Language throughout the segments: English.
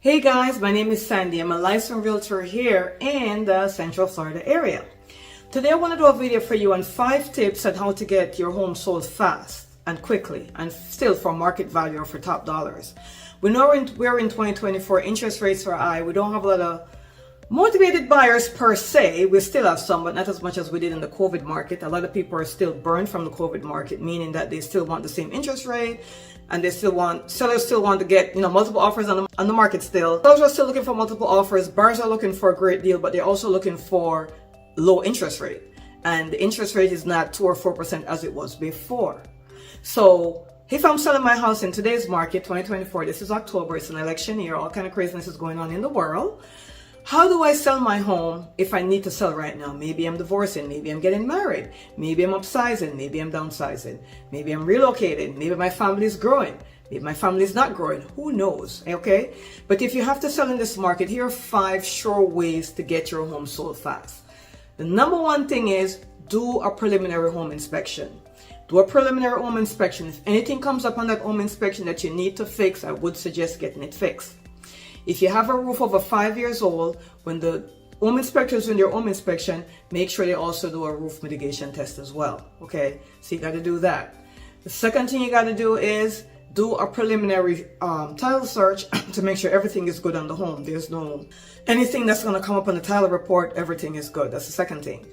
Hey guys, my name is Sandy. I'm a licensed realtor here in the Central Florida area. Today I want to do a video for you on 5 tips on how to get your home sold fast and quickly and still for market value or for top dollars. We know we're in 2024, interest rates are high. We don't have a lot of motivated buyers per se. We still have some, but not as much as we did in the COVID market. A lot of people are still burned from the COVID market, meaning that they still want the same interest rate and sellers still want to get, multiple offers on the market still. Sellers are still looking for multiple offers. Buyers are looking for a great deal, but they're also looking for low interest rate. And the interest rate is not 2 or 4% as it was before. So if I'm selling my house in today's market, 2024, this is October, it's an election year, all kind of craziness is going on in the world. How do I sell my home if I need to sell right now? Maybe I'm divorcing, maybe I'm getting married, maybe I'm upsizing, maybe I'm downsizing, maybe I'm relocating, maybe my family is growing, maybe my family is not growing, who knows, okay? But if you have to sell in this market, here are 5 sure ways to get your home sold fast. The number one thing is do a preliminary home inspection. Do a preliminary home inspection. If anything comes up on that home inspection that you need to fix, I would suggest getting it fixed. If you have a roof over 5 years old, when the home inspectors do their home inspection, make sure they also do a roof mitigation test as well. Okay, so you got to do that. The second thing you got to do is do a preliminary title search to make sure everything is good on the home. There's no anything that's going to come up on the title report. Everything is good. That's the second thing.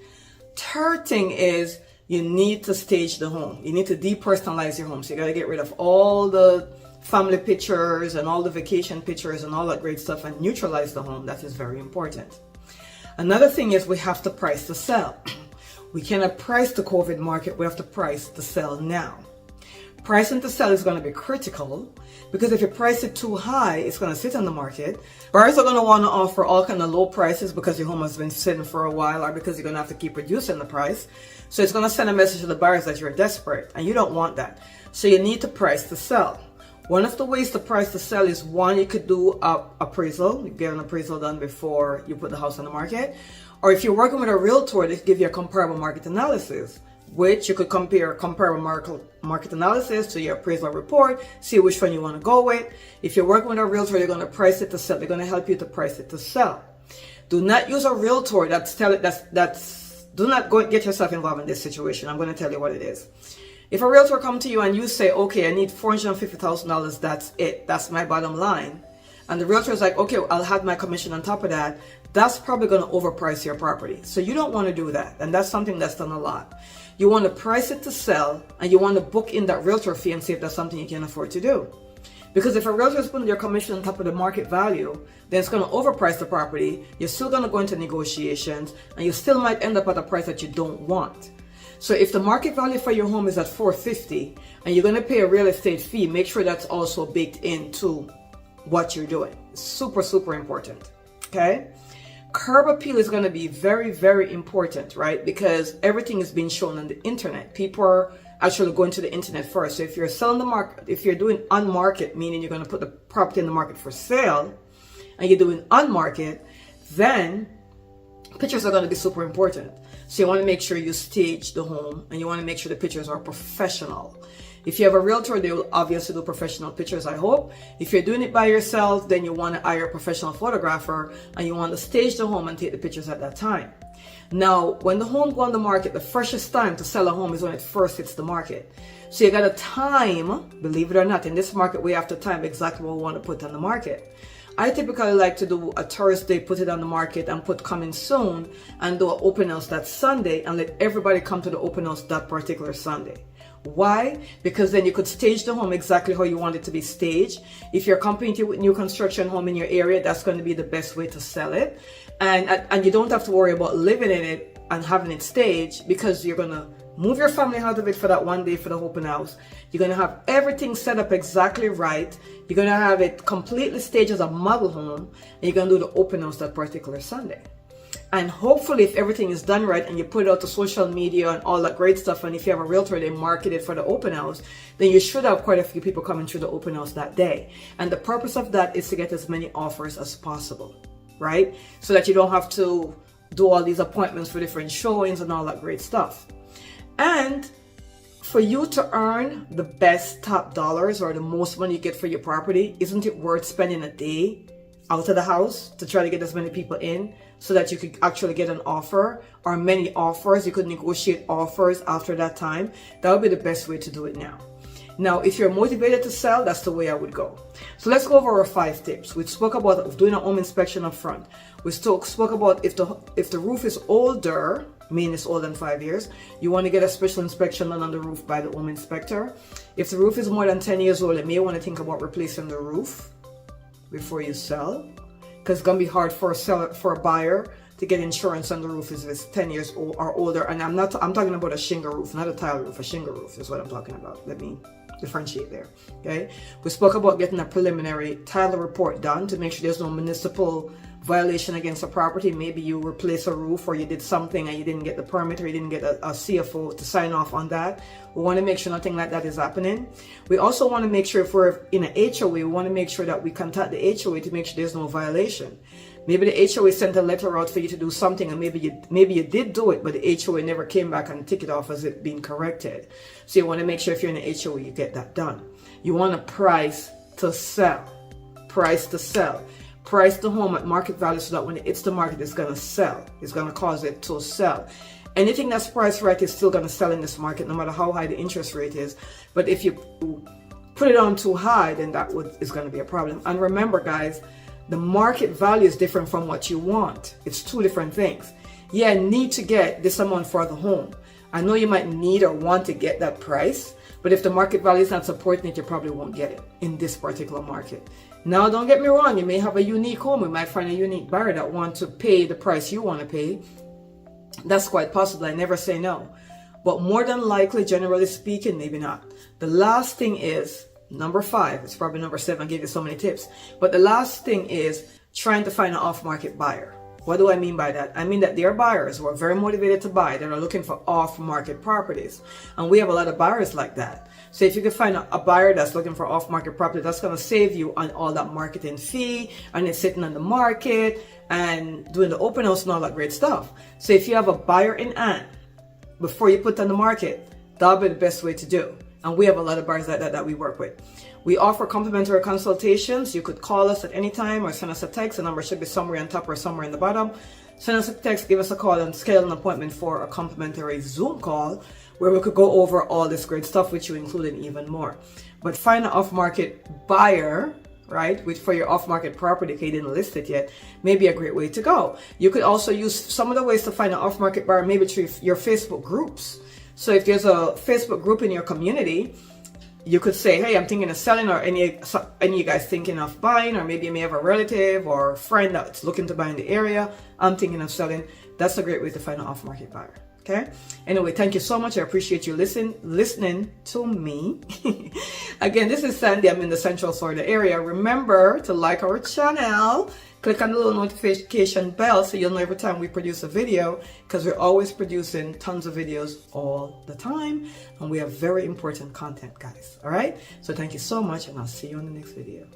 Third thing is you need to stage the home. You need to depersonalize your home. So you got to get rid of all the family pictures and all the vacation pictures and all that great stuff and neutralize the home. That is very important. Another thing is we have to price to sell. We cannot price the COVID market. We have to price to sell now. Pricing to sell is going to be critical because if you price it too high, it's going to sit on the market. Buyers are going to want to offer all kind of low prices because your home has been sitting for a while or because you're going to have to keep reducing the price. So it's going to send a message to the buyers that you're desperate and you don't want that. So you need to price to sell. One of the ways to price to sell is one, you could do an appraisal. You get an appraisal done before you put the house on the market. Or if you're working with a realtor, they give you a comparable market analysis, which you could compare comparable market analysis to your appraisal report, see which one you want to go with. If you're working with a realtor, they're going to price it to sell. They're going to help you to price it to sell. Do not use a realtor do not go get yourself involved in this situation. I'm going to tell you what it is. If a realtor come to you and you say, okay, I need $450,000, that's it. That's my bottom line. And the realtor is like, okay, I'll have my commission on top of that. That's probably going to overprice your property. So you don't want to do that. And that's something that's done a lot. You want to price it to sell and you want to book in that realtor fee and see if that's something you can afford to do. Because if a realtor is putting their commission on top of the market value, then it's going to overprice the property. You're still going to go into negotiations and you still might end up at a price that you don't want. So if the market value for your home is at $450 and you're going to pay a real estate fee, make sure that's also baked into what you're doing. Super, super important. Okay. Curb appeal is going to be very, very important, right? Because everything is being shown on the internet. People are actually going to the internet first. So if you're selling the market, if you're doing on market, meaning you're going to put the property in the market for sale and you're doing on market, then pictures are going to be super important. So you want to make sure you stage the home and you want to make sure the pictures are professional. If you have a realtor, they will obviously do professional pictures, I hope. If you're doing it by yourself, then you want to hire a professional photographer and you want to stage the home and take the pictures at that time. Now, when the home goes on the market, the freshest time to sell a home is when it first hits the market. So you got to time, believe it or not, in this market, we have to time exactly what we want to put on the market. I typically like to do a Thursday, put it on the market and put coming soon and do an open house that Sunday and let everybody come to the open house that particular Sunday. Why? Because then you could stage the home exactly how you want it to be staged. If you're competing with new construction home in your area, that's going to be the best way to sell it. And you don't have to worry about living in it and having it staged because you're going to move your family out of it for that one day for the open house. You're going to have everything set up exactly right. You're going to have it completely staged as a model home. And you're going to do the open house that particular Sunday. And hopefully if everything is done right and you put it out to social media and all that great stuff, and if you have a realtor, they market it for the open house, then you should have quite a few people coming through the open house that day. And the purpose of that is to get as many offers as possible, right? So that you don't have to do all these appointments for different showings and all that great stuff. And for you to earn the best top dollars or the most money you get for your property, isn't it worth spending a day out of the house to try to get as many people in so that you could actually get an offer or many offers. You could negotiate offers after that time. That would be the best way to do it now. Now, if you're motivated to sell, that's the way I would go. So let's go over our 5 tips. We spoke about doing a home inspection up front. We spoke about if the roof is older, meaning it's older than 5 years, you want to get a special inspection done on the roof by the home inspector. If the roof is more than 10 years old, you may want to think about replacing the roof before you sell, because it's going to be hard for a buyer to get insurance on the roof if it's 10 years old or older. And I'm talking about a shingle roof, not a tile roof. A shingle roof is what I'm talking about. Let me differentiate there. Okay, we spoke about getting a preliminary title report done to make sure there's no municipal violation against a property. Maybe you replace a roof, or you did something and you didn't get the permit, or you didn't get a CFO to sign off on that. We want to make sure nothing like that is happening. We also want to make sure, if we're in an HOA, we want to make sure that we contact the HOA to make sure there's no violation. Maybe the HOA sent a letter out for you to do something, and maybe you did do it, but the HOA never came back and tick it off as it being corrected. So you want to make sure if you're in an HOA, you get that done. You want a price to sell. Price to sell. Price the home at market value so that when it hits the market, it's going to sell. It's going to cause it to sell. Anything that's priced right is still going to sell in this market, no matter how high the interest rate is. But if you put it on too high, then is going to be a problem. And remember, guys, the market value is different from what you want. It's 2 different things. Yeah, I need to get this amount for the home. I know you might need or want to get that price, but if the market value is not supporting it, you probably won't get it in this particular market. Now, don't get me wrong. You may have a unique home. You might find a unique buyer that wants to pay the price you want to pay. That's quite possible. I never say no. But more than likely, generally speaking, maybe not. The last thing is, number 5, it's probably number 7, I gave you so many tips. But the last thing is trying to find an off-market buyer. What do I mean by that? I mean that there are buyers who are very motivated to buy, that are looking for off-market properties. And we have a lot of buyers like that. So if you can find a buyer that's looking for off-market property, that's going to save you on all that marketing fee, and it's sitting on the market and doing the open house and all that great stuff. So if you have a buyer in hand before you put it on the market, that'll be the best way to do. And we have a lot of buyers like that we work with. We offer complimentary consultations. You could call us at any time or send us a text. The number should be somewhere on top or somewhere in the bottom. Send us a text, give us a call, and schedule an appointment for a complimentary Zoom call where we could go over all this great stuff with you, including even more. But find an off-market buyer, right, for your off-market property if you didn't list it yet, may be a great way to go. You could also use some of the ways to find an off-market buyer, maybe through your Facebook groups. So if there's a Facebook group in your community, you could say, hey, I'm thinking of selling, or any of you guys thinking of buying, or maybe you may have a relative or a friend that's looking to buy in the area. I'm thinking of selling. That's a great way to find an off-market buyer. Okay. Anyway, thank you so much. I appreciate you listening to me. Again, this is Sandy. I'm in the Central Florida area. Remember to like our channel. Click on the little notification bell so you'll know every time we produce a video, because we're always producing tons of videos all the time, and we have very important content, guys. All right. So thank you so much, and I'll see you on the next video.